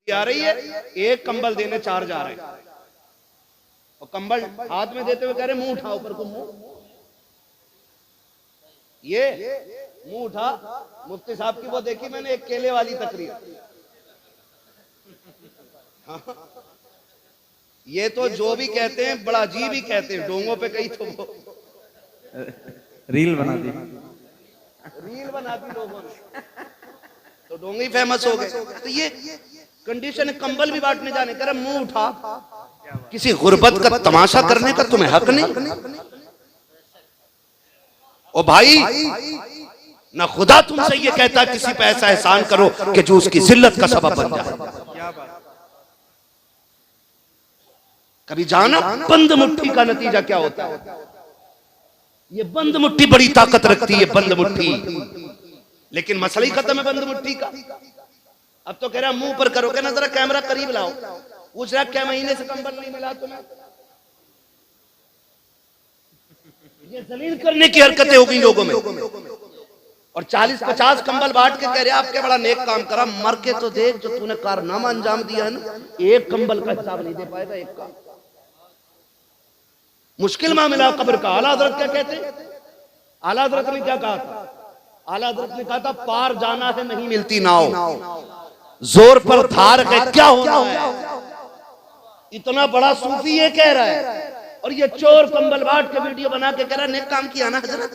आ रही है, एक कंबल देने 4 जा रहे हैं और कंबल हाथ में देते हुए कह रहे मुंह उठाओ ऊपर को, मुंह ये मुंह उठा। मुफ्ती साहब की वो देखी मैंने, एक केले वाली तकरीर। ये तो जो भी कहते हैं बड़ा अजीब ही कहते हैं, डोंगों पे कहीं तो वो रील बना दी लोगों ने, तो डोंगे फेमस हो गए। तो ये कंडीशन है, कंबल भी बांटने जाने कर मुंह उठा। किसी गुर्बत का तमाशा करने का तुम्हें हक नहीं। ओ भाई, ना खुदा तुमसे ये कहता किसी पे ऐसा एहसान करो कि जो उसकी जिल्लत का सबब बन जाए। कभी जाना बंद मुट्ठी का नतीजा क्या होता है? ये बंद मुट्ठी बड़ी ताकत रखती है, बंद मुट्ठी। लेकिन मसला ही खत्म है बंद मुट्ठी का। अब तो कह रहा मुंह पर करो, कहना जरा कैमरा करीब लाओ। पूछ रहा क्या महीने से कंबल नहीं मिला तुम्हें? ये जलील करने की हरकतें हो गई लोगों में। और 40-50 कंबल बांट के कह रहे आप क्या बड़ा नेक काम करा, मर के तो देख जो तूने कारनामा अंजाम दिया है ना, एक कंबल का हिसाब नहीं दे पाएगा एक का। मुश्किल मामला कब्र का। आला हजरत क्या कहते? आला हजरत ने क्या कहा था? आला हजरत ने कहा था पार जाना है नहीं मिलती नाव, जोर पर धार है क्या होना है। इतना बड़ा सूफी ये कह रहा है और ये चोर कंबल बांट के वीडियो बना के कह रहा है नेक काम किया ना हजरत।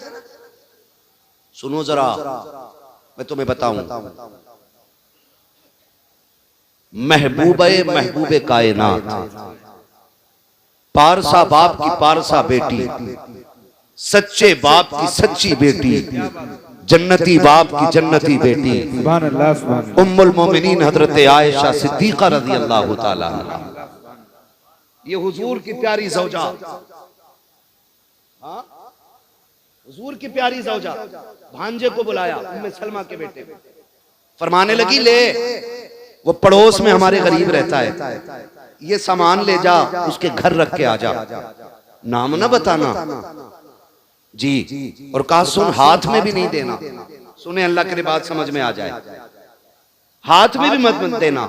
सुनो जरा, मैं तुम्हें बताऊं, महबूबे कायनात, पारसा बाप की पारसा बेटी, सच्चे बाप की सच्ची बेटी, जन्नती बाप की जन्नती बेटी, उम्मुल मोमिनीन हजरत आयशा सिद्दीका रज़ी अल्लाह ताला अन्हा, ये हुजूर की प्यारी ज़ौजा, हुजूर की प्यारी ज़ौजा भांजे को बुलाया, उम्मे सलमा के बेटे, फरमाने लगी ले वो पड़ोस में हमारे गरीब रहता है, ये सामान ले जा उसके घर रख के आ जा, नाम ना बताना जी। और कहा सुन हाथ में भी नहीं देना, सुने अल्लाह के बात समझ में आ जाए, हाथ में भी मत देना।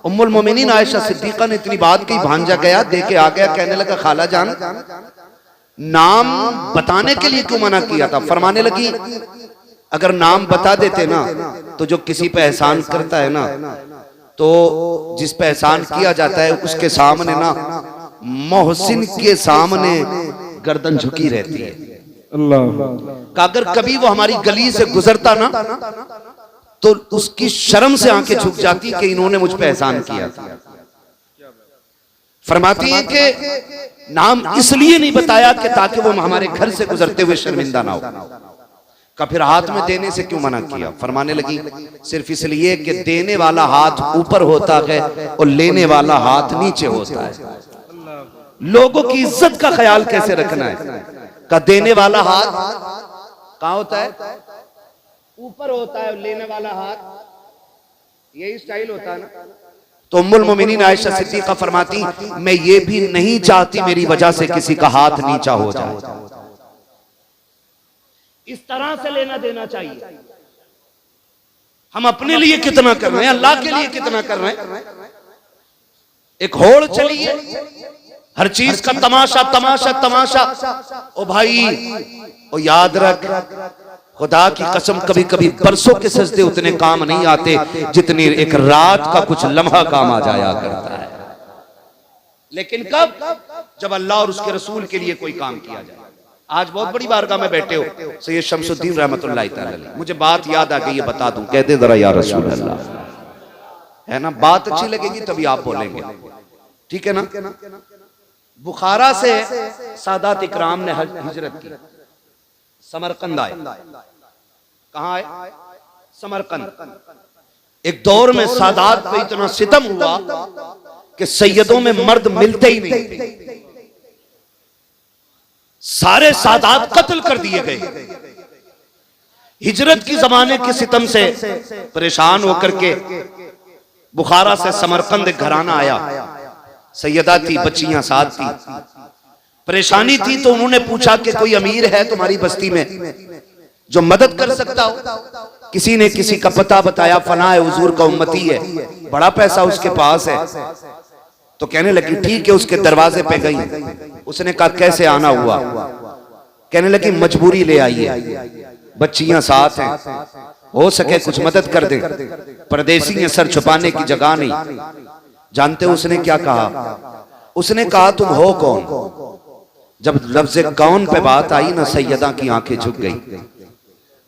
उम्मुल मोमिनीन आयशा सिद्दीका ने इतनी बात की, भांजा गया दे के आ गया, कहने लगा खाला जान नाम बताने के लिए क्यों मना किया था? फरमाने लगी अगर नाम बता देते ना तो जो किसी पे एहसान करता है ना, तो जिस पे एहसान किया जाता है उसके सामने ना, मोहसिन के सामने गर्दन झुकी रहती है। अल्लाह, अगर कभी वो हमारी गली से गुजरता ना तो उसकी शर्म से आंखें झुक जाती कि इन्होंने मुझ पे एहसान किया था। फरमाती है कि नाम इसलिए नहीं बताया कि ताकि वो हमारे घर से गुजरते हुए शर्मिंदा ना हो। का फिर हाथ में देने से क्यों मना किया? फरमाने लगी सिर्फ इसलिए कि देने वाला हाथ ऊपर होता है और लेने वाला हाथ नीचे होता है। लोगों की इज्जत का ख्याल कैसे रखना है? का देने वाला हाथ कहाँ होता है? ऊपर होता है, लेने वाला हाथ यही स्टाइल होता है ना। तो उम्मुल मोमिनीन आयशा सिद्दीका फरमाती मैं ये भी नहीं चाहती मेरी वजह से किसी का हाथ नीचा हो जाए। इस तरह से लेना देना चाहिए। हम अपने लिए कितना कर रहे हैं, अल्लाह के लिए कितना कर रहे हैं? एक होड़ चली है, हर चीज का तमाशा तमाशा तमाशा। ओ भाई ओ याद रख, खुदा की कसम कभी कभी बरसों के सजदे उतने काम नहीं आते जितनी एक रात का कुछ लम्हा काम आ जाया करता है। लेकिन कब? जब अल्लाह और उसके रसूल के लिए कोई काम किया जाए। आज बहुत बड़ी बारगाह में बैठे हो, सैयद शमसुद्दीन रहमतुल्लाह तआला अलैह, मुझे बात याद आ गई, ये बता दूं, कहते जरा या रसूल अल्लाह, है ना? बात अच्छी लगेगी तभी आप बोलेंगे, ठीक है ना? बुखारा से सादात इकराम ने हिजरत की, समरकंद आए। कहां आए? समरकंद। एक दौर में सादात पे इतना सितम हुआ कि सैयदों में मर्द मिलते ही नहीं, सारे सादात कत्ल कर दिए गए। हिजरत की जमाने के सितम से परेशान होकर के बुखारा से समरकंद घराना आया, सैयदा थी, बच्चियां साथ थी, परेशानी थी। तो उन्होंने पूछा कि कोई अमीर है तुम्हारी बस्ती में जो मदद कर सकता हो? किसी ने किसी का पता बताया, फना है, हुजूर का उम्मती है, बड़ा पैसा उसके पास है। तो कहने लगी ठीक है, उसके दरवाजे पे गई। उसने कहा कैसे आना हुआ? कहने लगी मजबूरी ले आई है, बच्चियां साथ हैं, हो सके कुछ मदद कर दे। परदेसी है, सर छुपाने की जगह नहीं। जानते हो उसने क्या कहा? उसने कहा तुम हो कौन? जब लफ्ज़ कौन पे बात आई ना, सैयदा की आंखें झुक गई।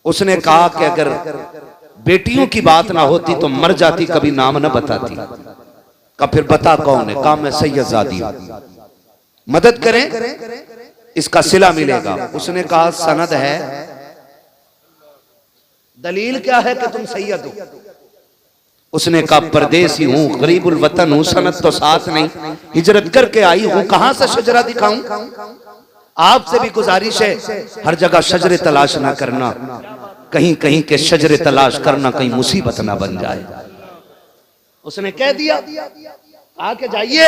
उसने कहा कि अगर बेटियों की बात ना होती तो मर जाती, कभी नाम ना बताती। कहा फिर बता कौन है? कहा मैं सैयदजादी हूं, मदद करें, इसका सिला मिलेगा। उसने कहा सनद है, दलील क्या है कि तुम सैयद हो? उसने कहा परदेसी हूं, गरीबुल वतन हूं, सनद तो साथ नहीं, हिजरत करके आई हूं, कहां से शजरा दिखाऊं? आपसे भी गुजारिश है, हर जगह शजरे तलाश ना करना, कहीं कहीं के शजरे तलाश करना कहीं मुसीबत ना बन जाए। उसने कह दिया आके जाइए,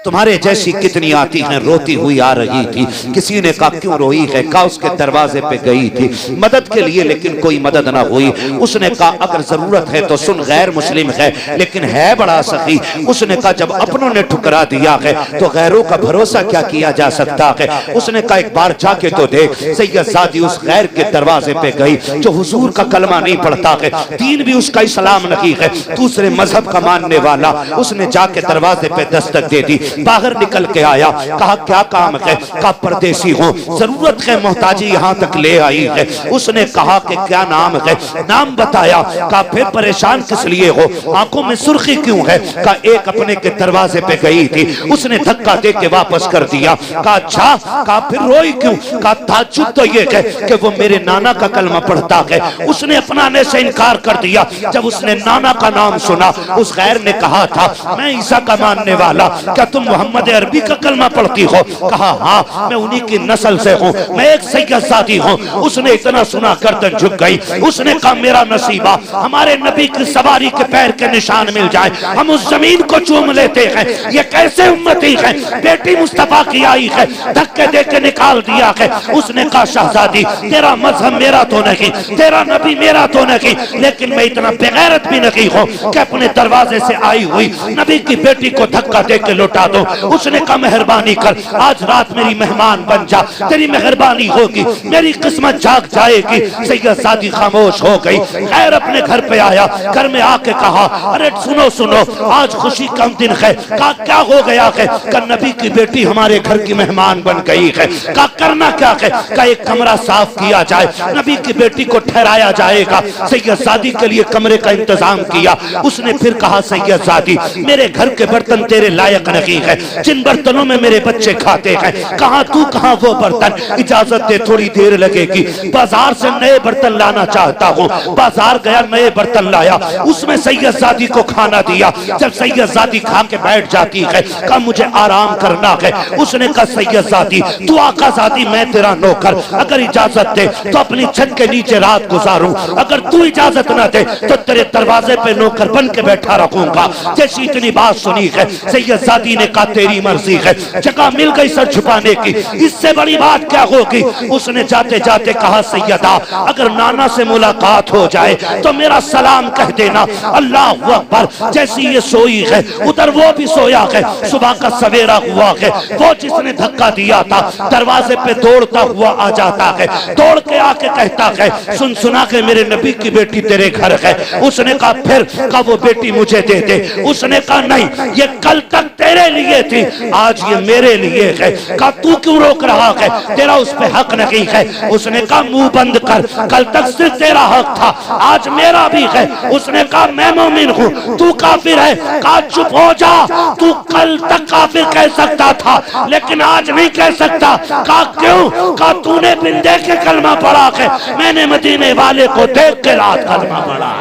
तुम्हारे जैसी कितनी आती हैं, रोती हुई आ रही थी। किसी ने कहा क्यों रोई है? कहा उसके दरवाजे पे गई थी मदद के लिए, लेकिन कोई मदद ना हुई। उसने कहा अगर जरूरत है तो सुन, गैर मुस्लिम है लेकिन है बड़ा सखी। उसने कहा जब अपनों ने ठुकरा दिया है तो गैरों का भरोसा क्या किया जा सकता है? उसने कहा एक बार जाके तो देख। सैयदजादी उस गैर के दरवाजे पे गई जो हुजूर का कलमा नहीं पढ़ता है, दीन भी उसका इस्लाम नहीं है, दूसरे मजहब का मानने वाला। उसने जाके दरवाजे पे दस्तक दे दी, बाहर निकल के आया, कहा क्या काम है? कहा परदेसी हूं, जरूरत है, मोहताजी यहां तक ले आई है। उसने कहा कि क्या नाम है? नाम बताया। कहा फिर परेशान किस लिए हो, आंखों में सुर्खी क्यों है? कहा एक अपने के दरवाजे पे गई थी, उसने धक्का दे के वापस कर दिया। कहा अच्छा, कहा फिर रोई क्यों? कहा ताज्जुब तो ये है कि वो मेरे नाना का कलमा पढ़ता है, उसने अपनाने से इनकार कर दिया। जब उसने नाना का नाम सुना, उस गैर ने कहा था मैं ईसा का मानने वाला, क्या तुम मोहम्मद अरबी का कलमा पढ़ती हो? कहा हाँ, मैं उन्हीं की नस्ल से हूँ, मैं एक सैयदजादी हूँ। उसने इतना सुना गर्दन झुक गई। उसने कहा मेरा नसीबा हमारे नबी की सवारी के पैर के निशान मिल जाए, हम उस जमीन को चूम लेते हैं। ये कैसे उम्मती है, बेटी मुस्तफा की आई है, धक्के दे के निकाल दिया है। उसने कहा शहजादी तेरा मजहब मेरा तो नहीं, तेरा नबी मेरा तो नहीं, लेकिन मैं इतना बेगैरत भी नहीं हूँ कि अपने दरवाजे से आई हुई नबी की बेटी को धक्का दे के लौटा दो। उसने कहा मेहरबानी कर, आज रात मेरी मेहमान बन जा, तेरी मेहरबानी होगी, मेरी किस्मत जाग जाएगी। सैयदजादी खामोश हो गई। खैर अपने घर पे आया, घर में आके कहा अरे सुनो सुनो, आज खुशी का दिन है। कहा क्या हो गया है? कहा नबी की बेटी हमारे घर की मेहमान बन गई है। कहा करना क्या है? कहा एक कमरा साफ किया जाए, नबी की बेटी को ठहराया जाएगा। सैयदजादी के लिए कमरे का इंतजाम किया। उसने फिर कहा सैयदजादी मेरे घर के बर्तन तेरे लायक नहीं है, जिन बर्तनों में मेरे बच्चे खाते हैं, कहां तू कहां वो बर्तन, इजाजत दे थोड़ी देर लगेगी, बाजार से नए बर्तन लाना चाहता हूँ। बाजार गया, नए बर्तन लाया, उसमें सैयदजादी को खाना दिया। जब सैयदजादी खा के बैठ जाती है, कहा मुझे आराम करना है। उसने कहा सैयदजादी तू आकाजादी, मैं तेरा नौकर, अगर इजाजत दे तो अपनी छत के नीचे रात गुजारूं, अगर तू इजाजत ना दे तो तेरे दरवाजे पे नौकर बन के बैठा रखूंगा। जैसी इतनी बात सुनी है, सैयदजादी ने कहा तेरी मर्जी है, जगह मिल गई सर छुपाने की, इससे बड़ी बात क्या होगी। उसने जाते जाते कहा सैयदा अगर नाना से मुलाकात हो जाए तो मेरा सलाम कह देना, अल्लाह अकबर। जैसी ये सोई है उधर वो भी सोया है, सुबह का सवेरा हुआ है। वो जिसने धक्का दिया था दरवाजे पे दौड़ता हुआ आ जाता है, दौड़ के आके कहता है सुन सुना के मेरे नबी की बेटी तेरे घर है। उसने कहा फिर? कहा वो बेटी मुझे दे दे। उसने कहा नहीं, ये कल तक तेरे लिए थी, आज ये मेरे लिए है। कहा तू क्यों रोक रहा है, तेरा उस पे हक नहीं है। उसने कहा मुंह बंद कर, कल तक सिर्फ तेरा हक था, आज मेरा भी है। उसने कहा मैं मोमिन हूँ, तू काफिर है। कहा चुप हो जा, तू कल तक काफिर कह सकता था लेकिन आज नहीं कह सकता। कहा क्यों? कहा तूने बिन देखे कलमा पढ़ा है, मैंने मदीने वाले को देख के रात कलमा पढ़ा।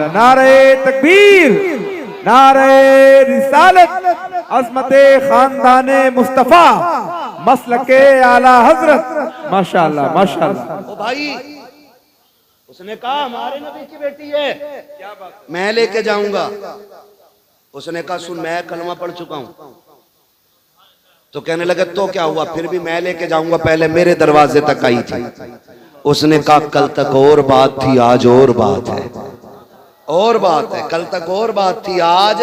नारे तकबीर, नारे रिसालत, अज़मते खानदाने मुस्तफा, मसलके आला हजरत। माशाअल्लाह माशाअल्लाह। ओ भाई, उसने कहा हमारे नबी की बेटी है, मैं लेके जाऊंगा। उसने कहा सुन मैं कलमा पढ़ चुका हूं। तो कहने लगे तो क्या हुआ, फिर भी मैं लेके जाऊंगा, पहले मेरे दरवाजे तक आई थी। उसने कहा कल तक और बात थी, आज और बात है। और बात है, कल तक और बात थी, आज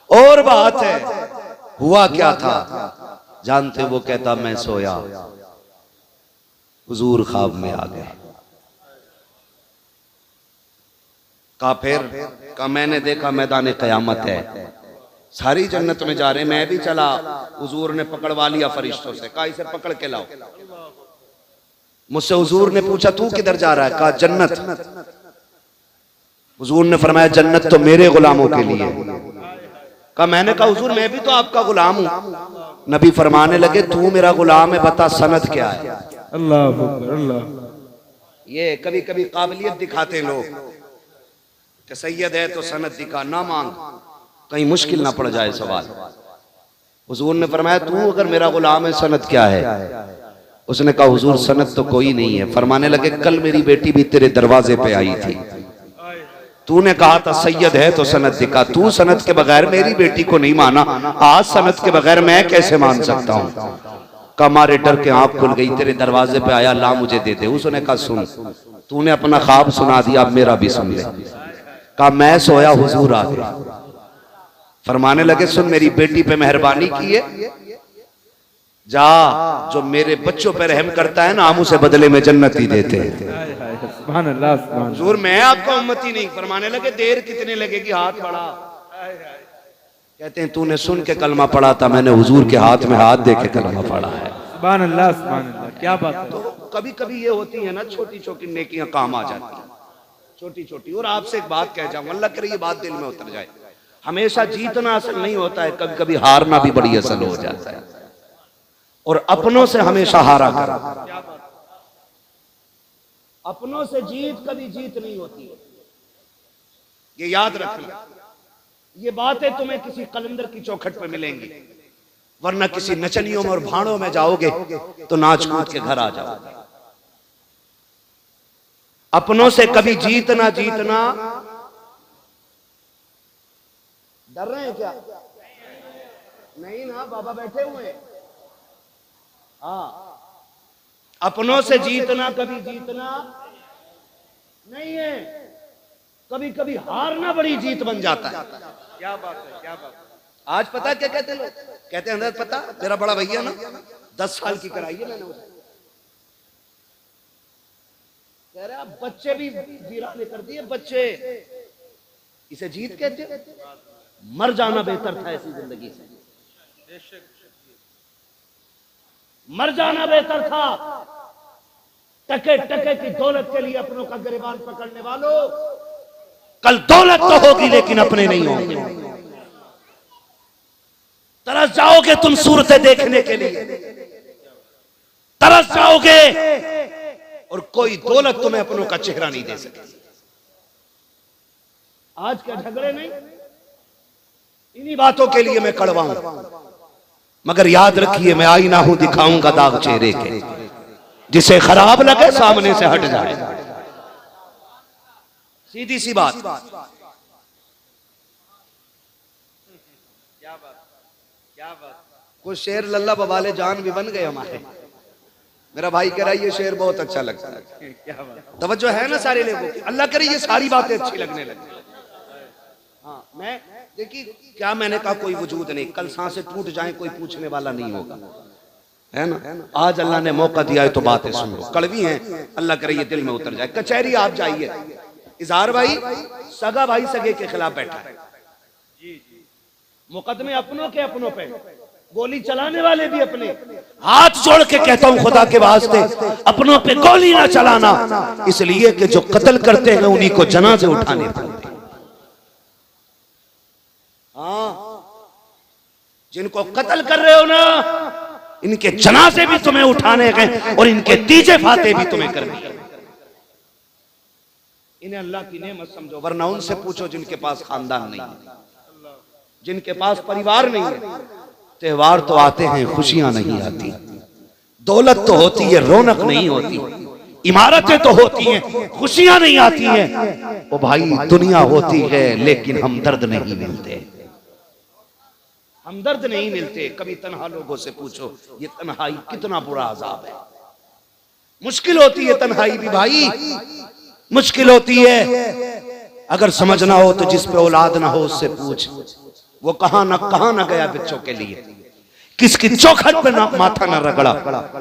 और बात है। हुआ क्या था जानते? वो कहता मैं सोया, हुजूर ख्वाब में आ गए। कहा फिर? कहा मैंने देखा मैदान क़यामत है, सारी जन्नत में जा रहे, मैं भी चला, हुजूर ने पकड़वा लिया फरिश्तों से, कहा इसे पकड़ के लाओ। मुझसे हुजूर ने पूछा तू किधर जा रहा है? कहा जन्नत। हुजूर ने फरमाया जन्नत तो मेरे गुलामों के लिए। कहा मैंने कहा हुजूर मैं भी तो आपका गुलाम हूं। नबी फरमाने लगे तू मेरा गुलाम है, बता सनद क्या है? अल्लाह अकबर, अल्लाह। ये कभी कभी काबिलियत दिखाते लोग कि सैयद है तो सनद दिखा, ना मांग, कहीं मुश्किल ना पड़ जाए सवाल। हुजूर ने फरमाया तू अगर मेरा गुलाम है सनद क्या है? उसने कहा हुजूर सनद तो कोई नहीं है। फरमाने लगे कल मेरी बेटी भी तेरे दरवाजे पे आई थी, तूने कहा था सैयद है तो सनद दिखा, तू सनद के बगैर मेरी बेटी को नहीं माना, आज सनद के बगैर मैं कैसे मान सकता हूँ? कमारे डर के आंख खुल गई, तेरे दरवाजे पे आया, ला मुझे दे दे। उसने कहा सुन, तूने अपना ख्वाब सुना दिया, अब मेरा भी सुन ले। कहा मैं सोया, हुजूर आ गए। फरमाने लगे सुन मेरी बेटी पे मेहरबानी की है, जा जो मेरे बच्चों पे रहम करता है ना हम उसे बदले में जन्नत ही देते हैं। सुभान अल्लाह, सुभान अल्लाह। हुजूर मैं आपका उम्मती नहीं। फरमाने लगे देर कितने लगेगी? हाथ बढ़ा। कहते हैं तूने सुन के कलमा पढ़ा था, मैंने हुजूर के हाथ में हाथ दे के कलमा पढ़ा है। सुभान अल्लाह, सुभान अल्लाह, क्या बात है। तो कभी कभी ये होती है ना छोटी छोटी नेकियां काम आ जाती हैं, छोटी छोटी। और आपसे एक बात कह जाऊं, अल्लाह करे ये बात दिल में उतर जाए, हमेशा जीतना असल नहीं होता है, कभी कभी हारना भी बड़ी असल हो जाता है। और अपनों से हमेशा हारा कर, अपनों से जीत कभी जीत नहीं होती, ये याद रखना। ये बातें तुम्हें किसी कलंदर की चौखट पे मिलेंगी, वरना किसी नचनियों में और भाड़ों में जाओगे तो नाच कूद के घर आ जाओगे। अपनों से कभी जीतना जीतना। डर रहे हैं क्या? नहीं ना, बाबा बैठे हुए हैं। हाँ, अपनों से जीतना कभी जीतना नहीं है, कभी कभी हारना बड़ी जीत बन जाता है। क्या बात है, क्या बात है। आज पता क्या कहते हैं लोग? कहते हैं अंदर पता मेरा बड़ा भैया ना 10 साल की कराई है मैंने उसे। कह रहे आप बच्चे भी वीराने कर दिए, बच्चे इसे जीत कहते? मर जाना बेहतर था ऐसी जिंदगी से, मर जाना बेहतर था। टके टके की दौलत के लिए अपनों का गिरबान पकड़ने वालों, कल दौलत तो होगी लेकिन अपने नहीं होंगे। तरस जाओगे तुम सूरतें देखने के लिए, तरस जाओगे, और कोई दौलत तुम्हें अपनों का चेहरा नहीं दे सके। आज के झगड़े नहीं, इन्हीं बातों के लिए मैं कड़वा हूं। मगर याद रखिए मैं आईना हूं, दिखाऊंगा दाग चेहरे के, जिसे खराब लगे सामने से हट जाए। सीधी सी बात। क्या बात, क्या बात। कुछ शेर लल्ला बवाले जान भी बन गए हमारे। मेरा भाई कह रहा है ये शेर बहुत अच्छा लगता है। क्या बात, तवज्जो है ना सारे लोगों की। अल्लाह करे ये सारी बातें अच्छी लगने लगी। हाँ, मैं देखिए क्या मैंने कहा कोई वजूद नहीं, कल सांसें टूट जाएं कोई पूछने वाला नहीं होगा, है ना। आज अल्लाह ने मौका दिया है तो बातें सुन लो, कड़वी हैं, अल्लाह करे ये दिल में उतर जाए। कचहरी आप जाइए, इजहार भाई सगा भाई सगे के खिलाफ बैठा है, मुकदमे अपनों के अपनों पे, गोली चलाने वाले भी अपने। हाथ जोड़ के कहता हूं खुदा के वास्ते अपनों पे गोली ना चलाना, इसलिए कि जो कत्ल करते हैं उन्हीं को जनाजे उठाने पड़ते। हाँ, जिनको कत्ल कर रहे हो ना, इनके जनाजे भी तुम्हें उठाने गए और इनके तीजे फाते भी तुम्हें करनी है। इन्हें अल्लाह की नेमत समझो, वरना उनसे पूछो जिनके पास खानदान नहीं है, जिनके पास परिवार नहीं है। त्योहार तो आते हैं, खुशियां नहीं आती, दौलत तो होती है, रौनक नहीं होती, इमारतें तो होती हैं, खुशियां नहीं आती हैं। ओ भाई दुनिया होती है लेकिन हमदर्द नहीं मिलते, हमदर्द नहीं मिलते। कभी तन्हा लोगों से पूछो ये तन्हाई कितना बुरा अजाब है, मुश्किल होती है तन्हाई भी भाई, मुश्किल होती है। अगर समझना हो तो जिस पे औलाद ना हो उससे पूछ, वो कहां ना गया बच्चों के लिए, किसकी चौखट पे ना माथा ना रगड़ा,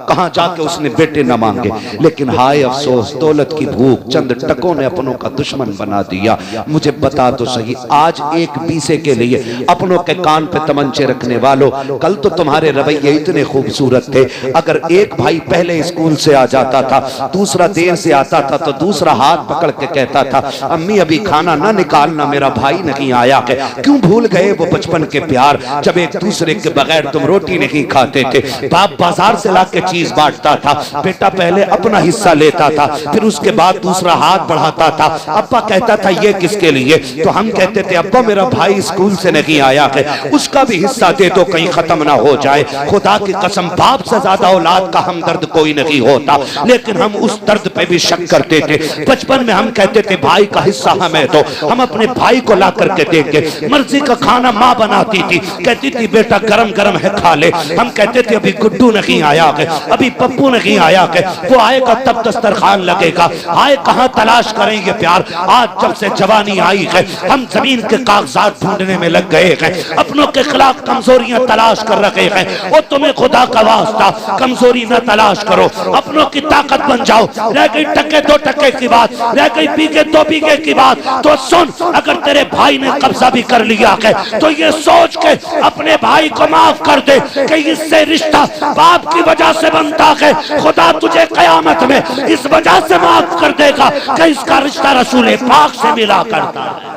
कहां जाके उसने बेटे ना मांगे। लेकिन हाय अफसोस, दौलत की भूख चंद टकों ने अपनों का दुश्मन बना दिया। मुझे बता तो सही, आज एक बीसे के लिए अपनों के कान पे तमंचे रखने वालों, कल तो तुम्हारे रवैये इतने खूबसूरत थे। अगर एक भाई पहले स्कूल से आ जाता था, दूसरा देर से आता था, तो दूसरा हाथ पकड़ के कहता था, अम्मी अभी खाना ना निकालना, मेरा भाई नहीं आया है। क्यों भूल गए वो बचपन के प्यार, जब एक दूसरे के बगैर तुम रोटी नहीं खाते थे। बाप बाजार से लाके चीज बांटता था, बेटा पहले अपना हिस्सा लेता था, फिर उसके बाद दूसरा हाथ बढ़ाता था। अब्बा कहता था ये किसके लिए, तो हम कहते थे अब्बा मेरा भाई स्कूल से नहीं आया है, उसका भी हिस्सा दे दो कहीं खत्म ना हो जाए। खुदा की कसम, बाप से ज्यादा औलाद का हमदर्द कोई नहीं होता, लेकिन हम उस दर्द पे भी शक करते थे। बचपन में हम कहते थे भाई का हिस्सा हमें दो, हम अपने भाई को ला करके देंगे। मर्जी का खाना माँ बनाती थी, कहती थी बेटा गरम गरम है खा ले। हम कहते थे अभी गुड्डू नहीं आया है, अभी पप्पू नहीं आया है, वो आएगा तब दस्तरखान लगेगा। आए कहां तलाश करेंगे प्यार, आज जब से जवानी आई है हम जमीन के कागजात ढूंढने में लग गए हैं, अपनों के खिलाफ कमजोरियां तलाश कर रहे हैं। वो तुम्हें खुदा का वास्ता कमजोरी न तलाश करो, अपनों की ताकत बन जाओ। रह गई टके दो टके की बात, रह गई बीघे दो बीघे की बात, तो सुन, अगर तेरे भाई ने कब्जा भी कर लिया है तो ये सोच के अपने भाई को माफ कर दे कि इससे रिश्ता बाप की वजह से बनता है। खुदा तुझे कयामत में इस वजह से माफ कर देगा कि इसका रिश्ता रसूल पाक से मिला करता है।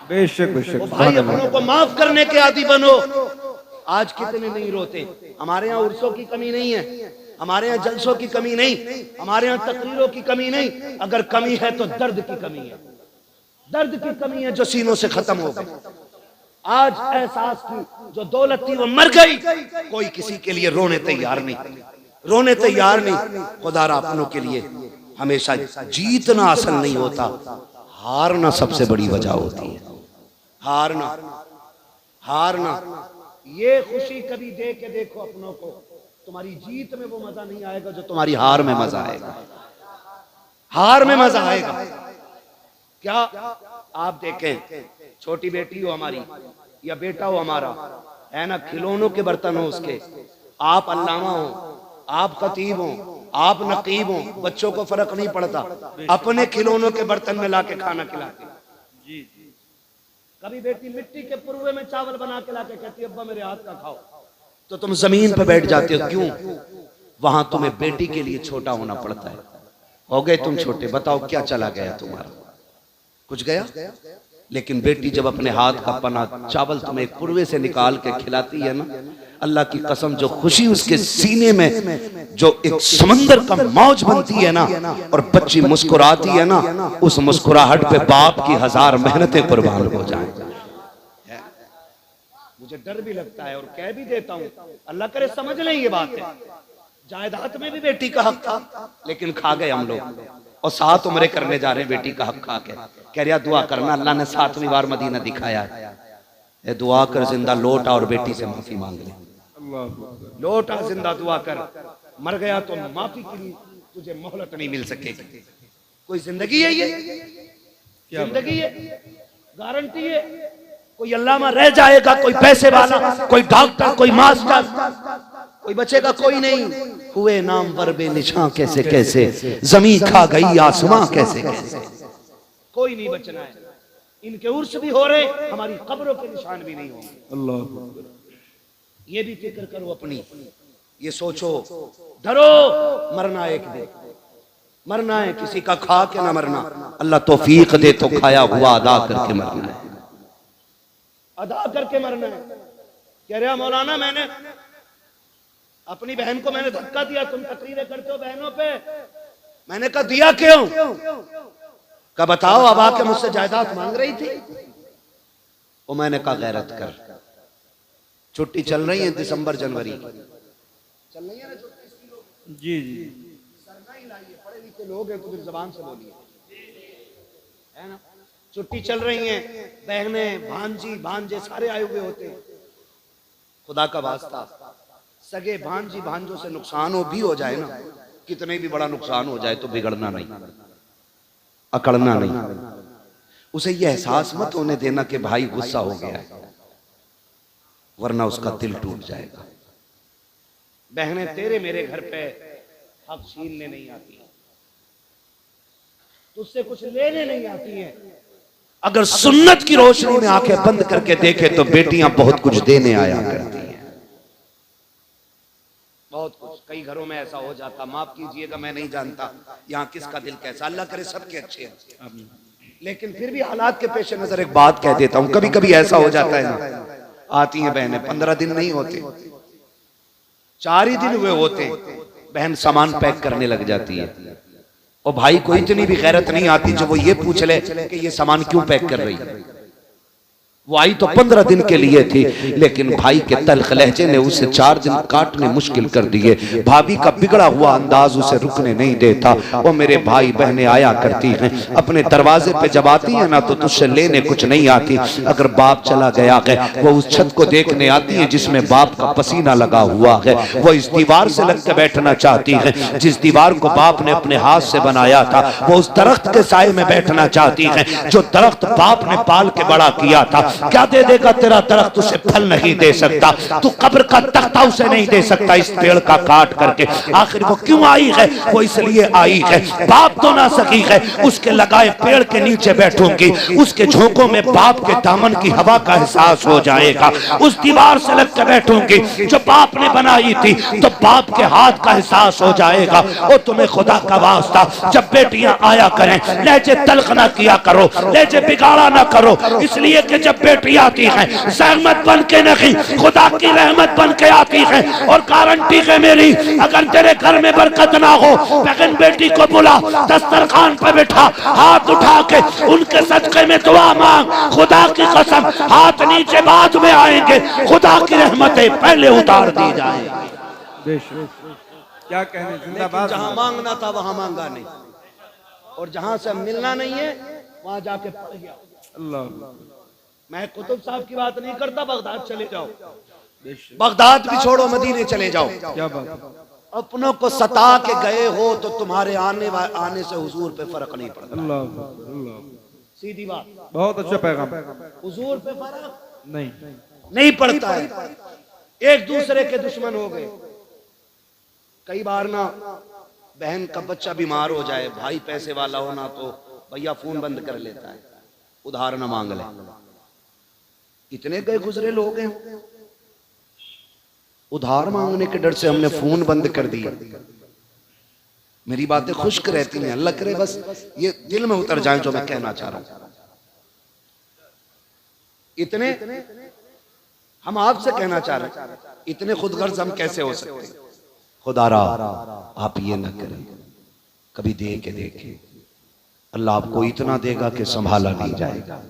बेशक बेशक। भाई अपनों को माफ करने के आदी बनो। आज कितने नहीं रोते, हमारे यहाँ उर्सों की कमी नहीं है, हमारे यहाँ जलसों की कमी नहीं, हमारे यहाँ तकरीरों की कमी नहीं, अगर कमी है तो दर्द की कमी है, दर्द की कमी है जो सीनों से खत्म हो गई। आज एहसास की जो दौलत थी वो मर गई, कोई किसी के लिए रोने तैयार नहीं, रोने तैयार नहीं। खुदारा अपनों के लिए हमेशा जीतना असल नहीं होता, हारना सबसे बड़ी वजह होती है। हारना, हारना। ये खुशी कभी दे के देखो अपनों को, तुम्हारी जीत में वो मजा नहीं आएगा जो तुम्हारी हार में मजा आएगा। हार में मजा आएगा। क्या आप देखें, छोटी बेटी हो हमारी या बेटा हो हमारा, है ना, खिलौनों के बर्तन हो उसके, आप अल्लामा हो, आप खतीब हो, आप नकीब हो, बच्चों को फर्क नहीं पड़ता, अपने खिलौनों के बर्तन में लाके खाना खिलाते। कभी बेटी मिट्टी के पुरवे में चावल बना के लाके कहती है अब्बा मेरे हाथ का खाओ, तो तुम जमीन पे बैठ जाते हो। क्यों? वहां तुम्हें बेटी के लिए छोटा होना पड़ता है। हो गए तुम छोटे, बताओ क्या चला गया तुम्हारा? कुछ गया? लेकिन बेटी जब अपने हाथ का पना चावल तुम्हें पुरवे से निकाल के खिलाती है ना, अल्लाह की कसम जो खुशी उसके सीने में जो एक समंदर का मौज बनती है ना, और बच्ची मुस्कुराती है ना, उस मुस्कुराहट पे बाप की 1000 मेहनतें कुर्बान हो जाएं। मुझे डर भी लगता है और कह भी देता हूँ, अल्लाह करे समझ लें ये बात है। जायदाद में भी बेटी का हक था, लेकिन खा गए हम लोग, और 7 उम्रें करने जा रहे हैं बेटी का हक खा के। कह रहा दुआ करना, अल्लाह ने 7वीं बार मदीना दिखाया है, दुआ कर जिंदा लौट आ और बेटी से माफी मांग ले। लौट आ जिंदा, दुआ कर, मर गया तो माफी के लिए तुझे मोहलत नहीं मिल सकेगी। कोई जिंदगी है ये? जिंदगी है, गारंटी है। कोई अल्लामा रह जाएगा, कोई पैसे वाला, कोई डॉक्टर, कोई मास्टर, कोई बचेगा कोई नहीं। हुए नाम वर बेनिशां कैसे कैसे, जमीन खा गई आसमां कैसे कैसे, कोई नहीं बचना है। इनके उर्स भी हो रहे, हमारी कब्रों के निशान भी नहीं होंगे। अल्लाह, ये भी फिक्र करो अपनी, ये सोचो, डरो, मरना एक दिन, मरना है, किसी का खा के ना मरना। अल्लाह तौफीक दे तो खाया हुआ अदा करके मरना है, अदा करके मरना है। कह रहा मौलाना मैंने अपनी बहन को मैंने धक्का दिया, तुम तकरीरें करते हो बहनों पे। मैंने कहा दिया क्यों? कहा बताओ, अब आके मुझसे जायदाद मांग रही थी। वो मैंने कहा गैरत कर, छुट्टी चल रही है दिसंबर जनवरी चल रही है ना छुट्टी। जी जी, सरना ही लाइए, पढ़े लिखे लोग हैं तो फिर जबान से बोलिए, है ना। छुट्टी चल रही है, बहनें भांजी भांजे सारे आए हुए होते हैं। खुदा का वास्ता सगे भांजी भांजों से नुकसान हो भी हो जाए ना, कितने भी बड़ा नुकसान हो जाए तो बिगड़ना नहीं, अकड़ना नहीं। उसे यह एहसास मत होने देना कि भाई गुस्सा हो गया है, वरना उसका दिल टूट जाएगा। बहनें तेरे मेरे घर पे हक छीनने नहीं आती, तुझसे कुछ लेने नहीं आती हैं। अगर सुन्नत की रोशनी में आंखें बंद करके देखे तो बेटियां बहुत कुछ देने आया करती हैं, बहुत कुछ। कई घरों में ऐसा हो जाता, माफ कीजिएगा मैं नहीं जानता यहाँ किसका दिल कैसा, अल्लाह करे सबके अच्छे हैं, लेकिन फिर भी हालात के पेश नजर एक बात कह देता हूं। कभी कभी ऐसा हो जाता है ना, आती हैं बहनें, 15 दिन नहीं होते, 4 ही दिन हुए होते, बहन सामान पैक करने लग जाती है, और भाई को इतनी भी गैरत नहीं आती जो वो ये पूछ ले कि ये सामान क्यों पैक कर रही है। वो आई तो 15 दिन के लिए थी, लेकिन भाई के तल्ख लहजे ने उसे 4 दिन काटने मुश्किल कर दिए। भाभी का बिगड़ा हुआ अंदाज उसे रुकने नहीं देता। वो मेरे भाई बहनें आया करती हैं, अपने दरवाजे पे जब आती है ना तो तुझसे लेने कुछ नहीं आती। अगर बाप चला गया है वो उस छत को देखने आती है जिसमें बाप का पसीना लगा हुआ है। वो इस दीवार से लग के बैठना चाहती है जिस दीवार को बाप ने अपने हाथ से बनाया था। वो उस दरख्त के साए में बैठना चाहती है जो दरख्त बाप ने पाल के बड़ा किया था। क्या दे देगा तेरा दरख्त, उसे फल नहीं दे सकता, तू कब्र का तख्ता उसे नहीं दे सकता इस पेड़ का काट करके। आखिर वो क्यों आई है, वो इसलिए आई है बाप तो ना सकी है, उसके लगाए पेड़ के नीचे बैठूंगी, उसके झोंकों में बाप के दामन की हवा का एहसास हो जाएगा। उस दीवार से लग के बैठूंगी जो बाप ने बनाई थी, तो बाप के हाथ का एहसास हो जाएगा। और तुम्हें खुदा का वास्ता जब बेटियां आया करें लहजे तल्ख ना किया करो, लहजे बिगाड़ा ना करो, इसलिए कि जब बेटी आती है सहमत बन के नहीं, खुदा की रहमत बन के आती है। और गारंटी है मेरी, अगर तेरे घर में बरकत ना हो, बहन बेटी को बुला, दस्तरखान पर बैठा, हाथ उठा के उनके सदके में दुआ मांग। खुदा की कसम हाथ नीचे बाद में आएंगे, खुदा की रहमतें पहले उतार दी जाएंगी। क्या कहने, जिंदाबाद। जहां मांगना था वहां मांगा नहीं, और जहां से मिलना नहीं है वहां जाके पड़ गया। अल्लाह, मैं कुतुब साहब की बात नहीं करता, बगदाद चले जाओ, बगदाद भी छोड़ो मदीने चले जाओ। क्या बात, अपनों को सता के गए हो तो तुम्हारे आने से हुजूर पे फर्क नहीं पड़ता। अल्लाह अल्लाह, सीधी बात, बहुत अच्छा पैगाम। हुजूर पे फर्क नहीं पड़ता है। एक दूसरे के दुश्मन हो गए। कई बार ना बहन का बच्चा बीमार हो जाए, भाई पैसे वाला हो ना तो भैया फोन बंद कर लेता है, उधार ना मांग ले। इतने गए गुजरे लोग हैं, उधार मांगने के डर से हमने फोन बंद कर दिया। मेरी बातें खुश्क रहती हैं, अल्लाह करे बस ये दिल में उतर जाए जो मैं कहना चाह रहा हूं। इतने हम आपसे कहना चाह रहे हैं, इतने खुदगर्ज हम कैसे हो सकते हैं। खुदारा आप ये ना करें, कभी दे के देखें, अल्लाह आपको इतना देगा कि संभाला नहीं जाएगा।